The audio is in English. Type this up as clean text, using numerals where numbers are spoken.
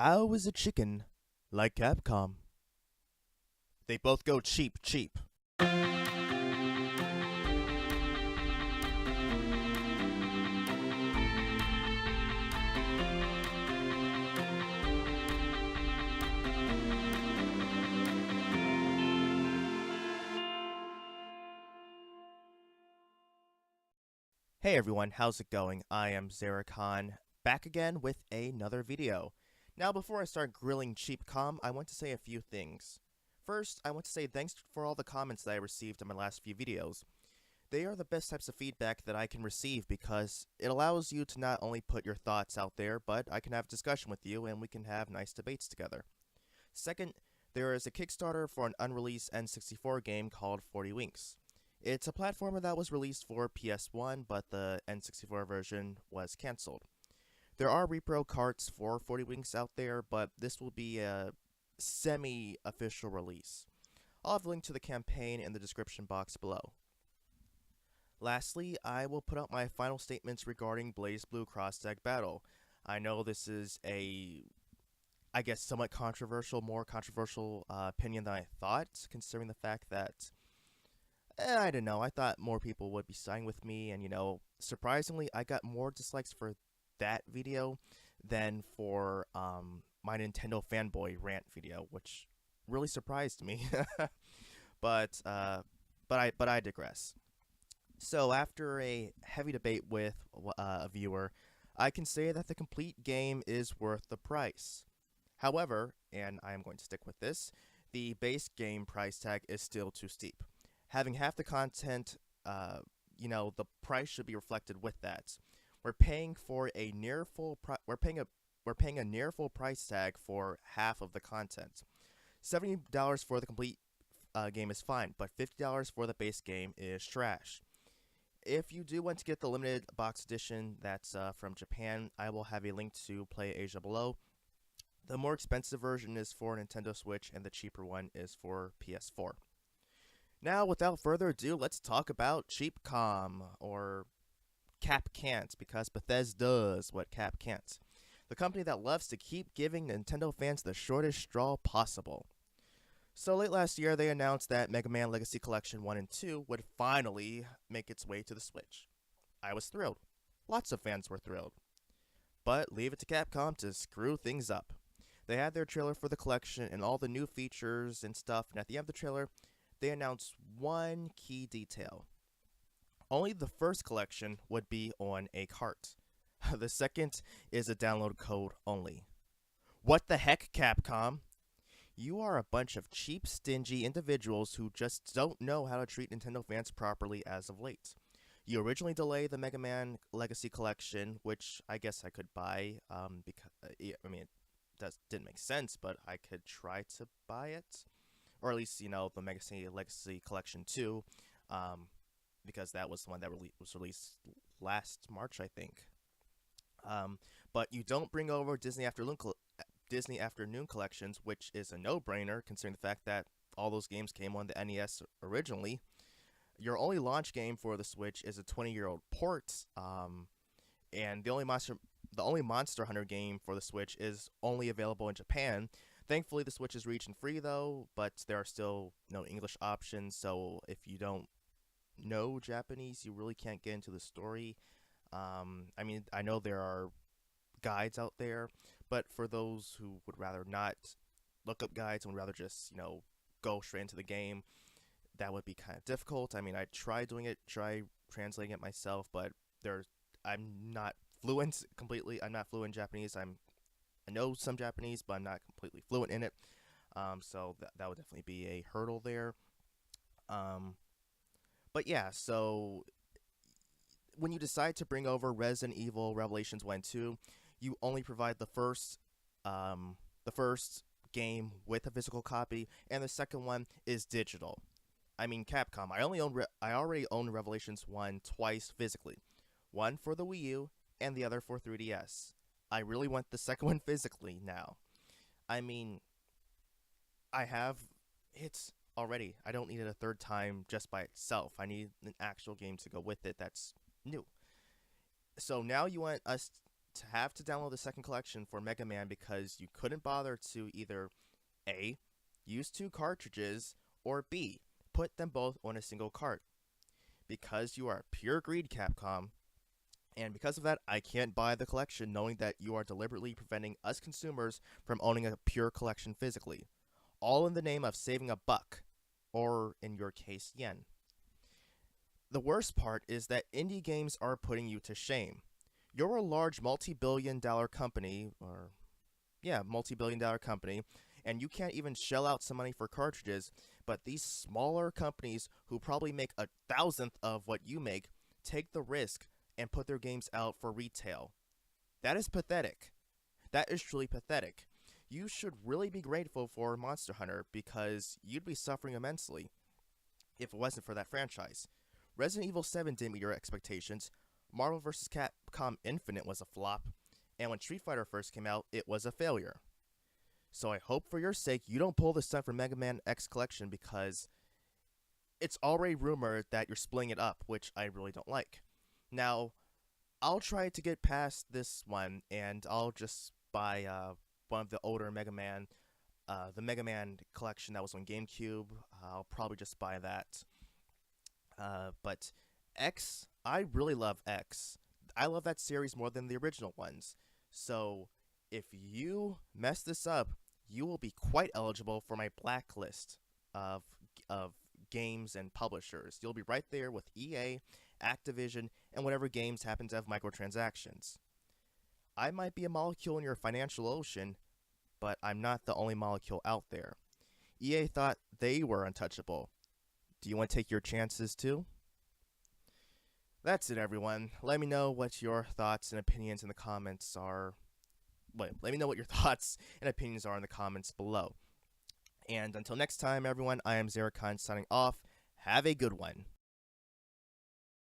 How is a chicken like Capcom? They both go cheap, cheap. Hey everyone, how's it going? I am Xeracon, back again with another video. Now before I start grilling Cheapcom, I want to say a few things. First, I want to say thanks for all the comments that I received in my last few videos. They are the best types of feedback that I can receive because it allows you to not only put your thoughts out there, but I can have discussion with you and we can have nice debates together. Second, there is a Kickstarter for an unreleased N64 game called 40 Winks. It's a platformer that was released for PS1, but the N64 version was cancelled. There are repro carts for 40 Winks out there, but this will be a semi-official release. I'll have a link to the campaign in the description box below. Lastly, I will put out my final statements regarding BlazBlue Cross-Tag Battle. I know this is I guess, somewhat controversial, more controversial opinion than I thought, considering the fact that I don't know. I thought more people would be siding with me, and surprisingly, I got more dislikes for that video than for my Nintendo fanboy rant video, which really surprised me. but I digress. So after a heavy debate with a viewer, I can say that the complete game is worth the price. However, and I am going to stick with this, the base game price tag is still too steep. Having half the content, the price should be reflected with that. We're paying for a near full we're paying a near full price tag for half of the content. $70 for the complete game is fine, but $50 for the base game is trash. If you do want to get the limited box edition that's from Japan, I will have a link to Play Asia below. The more expensive version is for Nintendo Switch, and the cheaper one is for PS4. Now, without further ado, let's talk about Cheapcom, or Cap can't, because Bethesda does what Cap can't. The company that loves to keep giving Nintendo fans the shortest straw possible. So late last year, they announced that Mega Man Legacy Collection 1 and 2 would finally make its way to the Switch. I was thrilled. Lots of fans were thrilled. But leave it to Capcom to screw things up. They had their trailer for the collection and all the new features and stuff, and at the end of the trailer, they announced one key detail. Only the first collection would be on a cart. The second is a download code only. What the heck, Capcom? You are a bunch of cheap, stingy individuals who just don't know how to treat Nintendo fans properly as of late. You originally delayed the Mega Man Legacy Collection, which I guess I could buy, because, it didn't make sense, but I could try to buy it. Or at least, the Mega Man Legacy Collection 2, because that was the one that was released last March, I think. But you don't bring over Disney Afternoon Collections, which is a no-brainer, considering the fact that all those games came on the NES originally. Your only launch game for the Switch is a 20-year-old port, and the only Monster Hunter game for the Switch is only available in Japan. Thankfully, the Switch is region free though, but there are still no English options, so if you don't know Japanese, you really can't get into the story. I know there are guides out there, but for those who would rather not look up guides and would rather just, go straight into the game, that would be kind of difficult. I tried translating it myself, but I'm not fluent completely. I'm not fluent in Japanese. I know some Japanese, but I'm not completely fluent in it. So that would definitely be a hurdle there. But yeah, so when you decide to bring over Resident Evil Revelations 1 and 2, you only provide the first game with a physical copy, and the second one is digital. Capcom, I already own Revelations 1 twice physically. One for the Wii U, and the other for 3DS. I really want the second one physically now. I have it already. I don't need it a third time just by itself. I need an actual game to go with it that's new. So now you want us to have to download the second collection for Mega Man because you couldn't bother to either A, use two cartridges, or B, put them both on a single cart. Because you are pure greed, Capcom, and because of that, I can't buy the collection knowing that you are deliberately preventing us consumers from owning a pure collection physically. All in the name of saving a buck, or in your case, yen. The worst part is that indie games are putting you to shame. You're a large multi-billion-dollar company, multi-billion-dollar company, and you can't even shell out some money for cartridges, but these smaller companies who probably make a thousandth of what you make take the risk and put their games out for retail. That is pathetic. That is truly pathetic. You should really be grateful for Monster Hunter because you'd be suffering immensely if it wasn't for that franchise. Resident Evil 7 didn't meet your expectations, Marvel vs. Capcom Infinite was a flop, and when Street Fighter first came out, it was a failure. So I hope for your sake you don't pull the stunt from Mega Man X Collection because it's already rumored that you're splitting it up, which I really don't like. Now, I'll try to get past this one, and I'll just buy one of the older Mega Man, the Mega Man collection that was on GameCube. I'll probably just buy that. But X, I really love X. I love that series more than the original ones. So if you mess this up, you will be quite eligible for my blacklist of of games and publishers. You'll be right there with EA, Activision, and whatever games happen to have microtransactions. I might be a molecule in your financial ocean, but I'm not the only molecule out there. EA thought they were untouchable. Do you want to take your chances too? That's it, everyone. Let me know what your thoughts and opinions in the comments are. Let me know what your thoughts and opinions are in the comments below. And until next time, everyone, I am iamxeracon signing off. Have a good one.